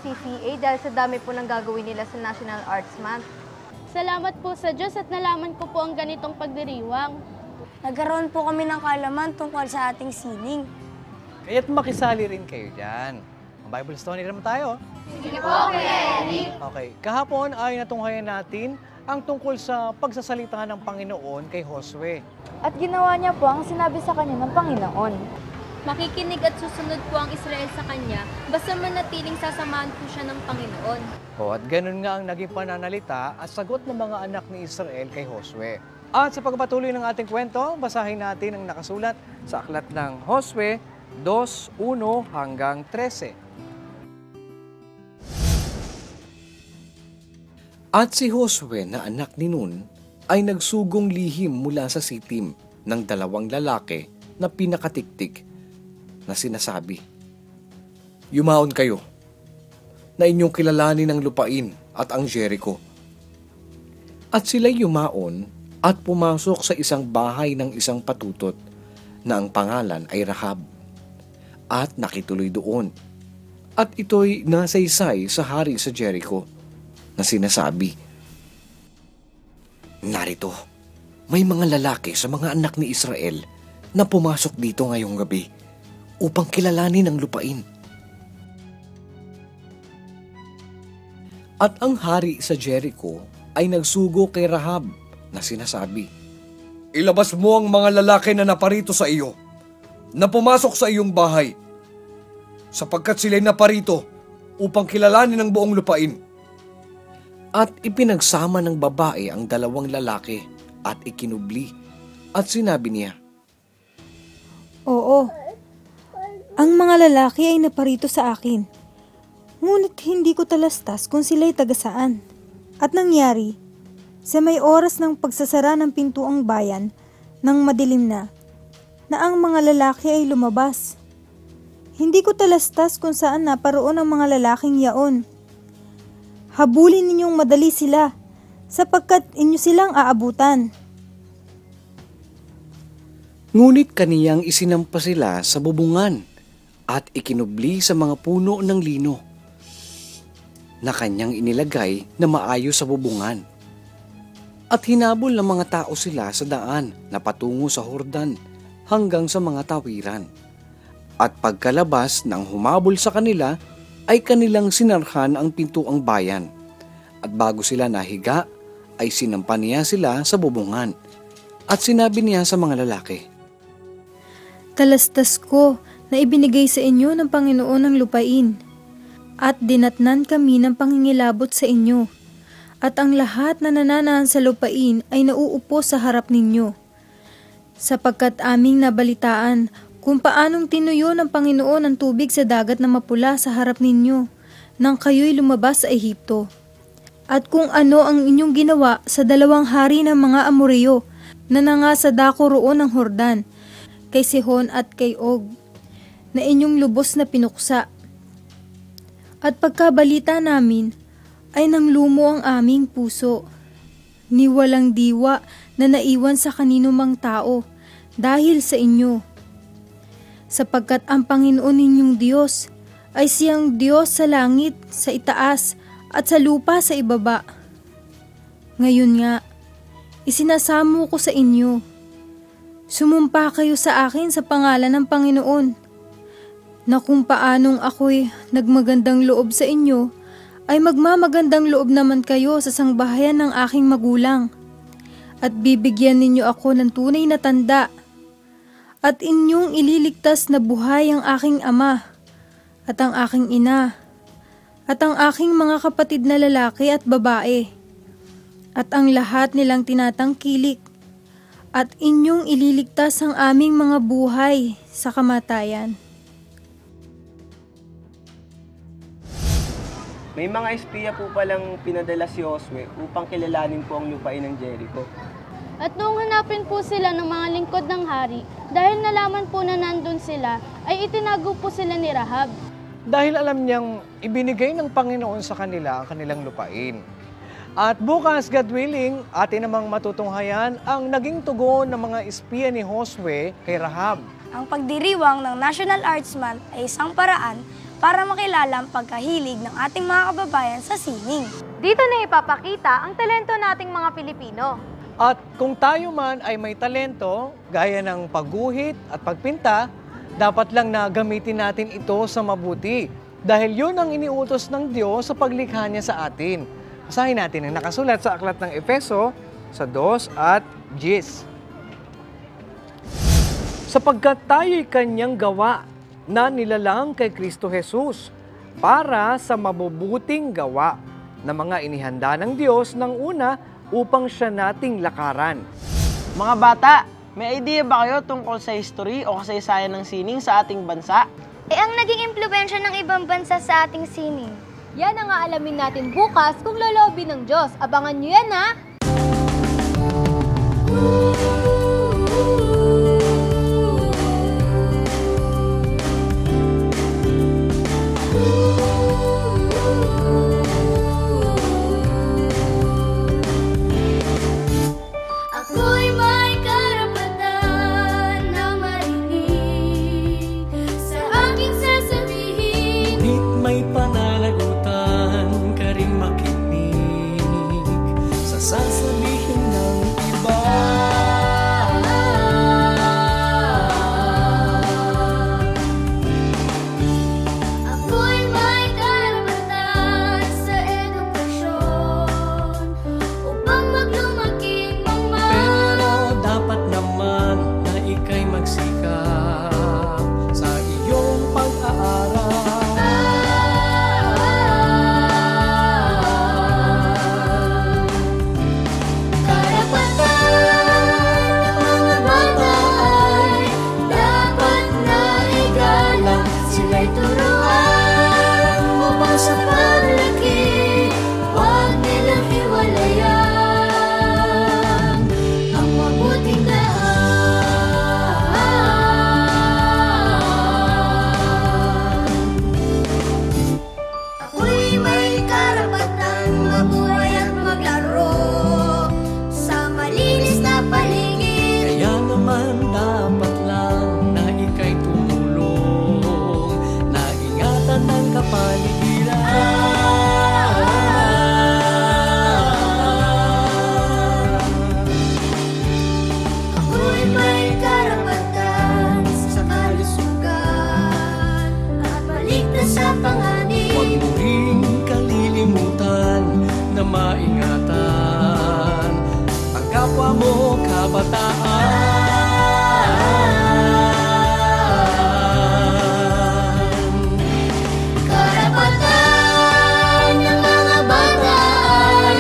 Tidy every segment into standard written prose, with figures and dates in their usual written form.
CCA dahil sa dami po ng gagawin nila sa National Arts Month. Salamat po sa Diyos at nalaman ko po ang ganitong pagdiriwang. Nagkaroon po kami ng kaalaman tungkol sa ating sining. Kaya't makisali rin kayo dyan. Bible study naman tayo. Sige po, Kuya Eric. Okay, kahapon ay natunghayan natin ang tungkol sa pagsasalita ng Panginoon kay Josue. At ginawa niya po ang sinabi sa kanya ng Panginoon. Makikinig at susunod po ang Israel sa kanya, basta manatiling sasamahan po siya ng Panginoon. At ganun nga ang naging pananalita at sagot ng mga anak ni Israel kay Josue. At sa pagpatuloy ng ating kwento, basahin natin ang nakasulat sa aklat ng Josue 2:1 hanggang 13. At si Josue na anak ni Nun ay nagsugong lihim mula sa sitim ng dalawang lalaki na pinakatiktik na sinasabi, "Yumaon kayo na inyong kilalanin ang lupain at ang Jericho." At sila'y yumaon at pumasok sa isang bahay ng isang patutot na ang pangalan ay Rahab at nakituloy doon. At ito'y nasaysay sa hari sa Jericho na sinasabi, "Narito, may mga lalaki sa mga anak ni Israel na pumasok dito ngayong gabi upang kilalanin ang lupain." At ang hari sa Jericho ay nagsugo kay Rahab na sinasabi, "Ilabas mo ang mga lalaki na naparito sa iyo, na pumasok sa iyong bahay, sapagkat sila'y naparito upang kilalanin ang buong lupain." At ipinagsama ng babae ang dalawang lalaki at ikinubli at sinabi niya, "Oo, ang mga lalaki ay naparito sa akin, ngunit hindi ko talastas kung sila'y tagasaan." At nangyari, sa may oras ng pagsasara ng pintuang bayan, nang madilim na ang mga lalaki ay lumabas. Hindi ko talastas kung saan naparoon ang mga lalaking yaon. Habulin ninyong madali sila, sapagkat inyo silang aabutan. Ngunit kaniyang isinampa sila sa bubungan at ikinubli sa mga puno ng lino na kanyang inilagay na maayos sa bubungan. At hinabol ng mga tao sila sa daan na patungo sa Hordan hanggang sa mga tawiran. At pagkalabas ng humabol sa kanila, ay kanilang sinarhan ang pintuang bayan. At bago sila nahiga, ay sinampa niya sila sa bubungan. At sinabi niya sa mga lalaki, Talastas ko na ibinigay sa inyo ng Panginoon ang lupain, at dinatnan kami ng pangingilabot sa inyo, at ang lahat na nananahan sa lupain ay nauupo sa harap ninyo. Sapagkat aming nabalitaan kung paanong tinuyo ng Panginoon ang tubig sa dagat na mapula sa harap ninyo, nang kayo'y lumabas sa Ehipto. At kung ano ang inyong ginawa sa dalawang hari ng mga Amoreo, na nanga sa dako roon ng Hordan, kay Sihon at kay Og, na inyong lubos na pinuksa. At pagkabalita namin, ay nanglumo ang aming puso, ni walang diwa na naiwan sa kanino mang tao, dahil sa inyo. Sapagkat ang Panginoon ninyong Diyos ay siyang Diyos sa langit, sa itaas, at sa lupa sa ibaba. Ngayon nga, isinasamo ko sa inyo. Sumumpa kayo sa akin sa pangalan ng Panginoon, na kung paanong ako'y nagmagandang loob sa inyo, ay magmamagandang loob naman kayo sa sangbahayan ng aking magulang, at bibigyan ninyo ako ng tunay na tanda, at inyong ililigtas na buhay ang aking ama, at ang aking ina, at ang aking mga kapatid na lalaki at babae, at ang lahat nilang tinatangkilik, at inyong ililigtas ang aming mga buhay sa kamatayan. May mga espiya po palang pinadala si Josue upang kilalanin po ang lupain ng Jericho. At noong hanapin po sila ng mga lingkod ng hari, dahil nalaman po na nandun sila, ay itinago po sila ni Rahab. dahil alam niyang ibinigay ng Panginoon sa kanila ang kanilang lupain. At bukas, God willing, atin namang matutunghayan ang naging tugon ng mga espiya ni Josue kay Rahab. Ang pagdiriwang ng National Arts Month ay isang paraan para makilala ang pagkahilig ng ating mga kababayan sa sining. Dito na ipapakita ang talento nating mga Pilipino. At kung tayo man ay may talento, gaya ng pagguhit at pagpinta, dapat lang na gamitin natin ito sa mabuti. Dahil yun ang iniutos ng Diyos sa paglikha niya sa atin. Basahin natin ang nakasulat sa Aklat ng Efeso sa 2 at 10. Sapagkat tayo'y kanyang gawa na nilalang kay Kristo Jesus para sa mabubuting gawa na mga inihanda ng Diyos ng una upang siya nating lakaran. Mga bata, may idea ba kayo tungkol sa history o kasaysayan ng sining sa ating bansa? Ang naging impluwensya ng ibang bansa sa ating sining. Yan ang aalamin natin bukas kung lolobi ng Diyos. Abangan nyo yan, ha? Ako'y may karapatan na marinig sa aking sasabihin. Ngunit may pananagutan ka ring makinig sa sasabihin ng iba. Ako'y may karapatan sa edukasyon upang maglumaking Pero dapat naman na ika'y magsikap sa iyong pag-aaral. Karapatan ng mga bata ay dapat na igalang. Sila'y turuan upang sa paglaki huwag nilang hiwalayan ang mabuting daan. Ako'y may karapatan mabuhay at maglaro sa malinis na paligid. Kaya naman dapat lang na ika'y tumulong na ingatan ng kapaligiran. Ako'y may karapatan sa kalusugan at maligtas sa panganib. Huwag mo ring kalilimutan na maingatan ang kapwa mo kabataan. Karapatan ng mga bata ay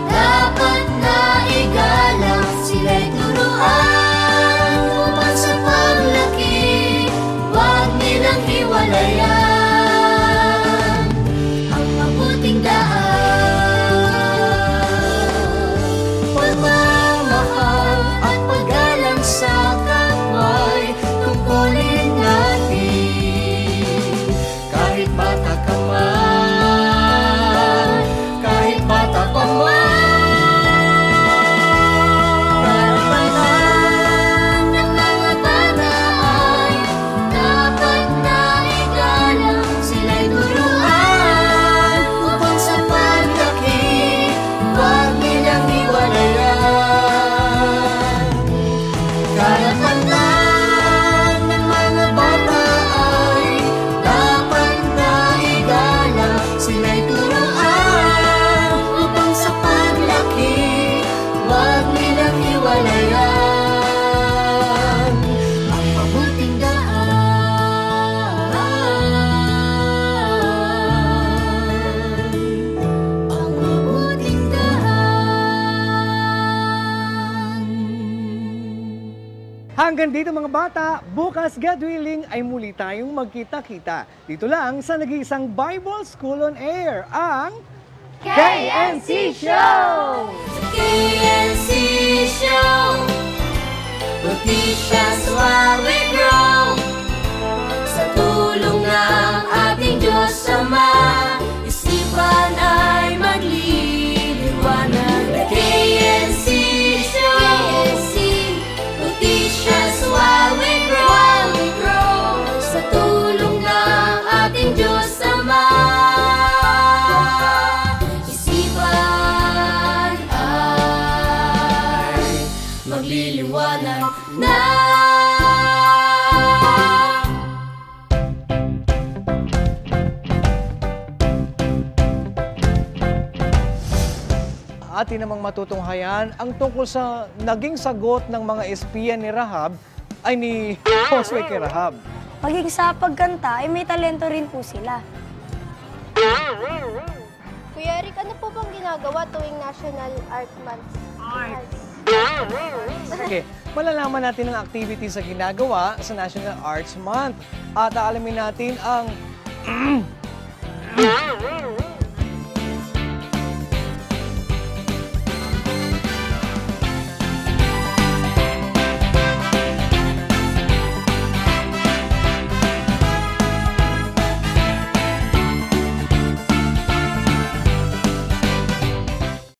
dapat na igalang. Sila'y turuan upang sa paglaki huwag nilang hiwalayan ang mabuting daan. Pagmamahal at paggalang sa kapwa'y tungkulin natin. Kahit bata ka man, kahit bata ka man. Karapatan ng mga bata ay dapat na igalang. Sila'y turuan upang sa paglaki huwag nilang hiwalayan. Karapatan ng mga bata ay dapat na igalang. Sila'y turuan upang sa paglaki huwag nilang hiwalayan ang mabuting daan. Ang mabuting daan. Hanggang dito mga bata, bukas God willing ay muli tayong magkita-kita. Dito lang sa nag-iisang Bible School on Air, ang KNC Show! KNC Show, we'll teach us while we grow. Sa tulong ng ating Diyos Ama, isipan ay magliliwanag. The KNC Show, we'll teach us while we grow. Sa tulong ng ating Diyos atin namang matutunghayan ang tungkol sa naging sagot ng mga espiya ni Rahab ay ni Josue kay Rahab. Maging sa pagkanta ay may talento rin po sila. Kuya Eric, ano po bang ginagawa tuwing National Art Month? Okay, malalaman natin ang activity sa ginagawa sa National Arts Month at aalamin natin ang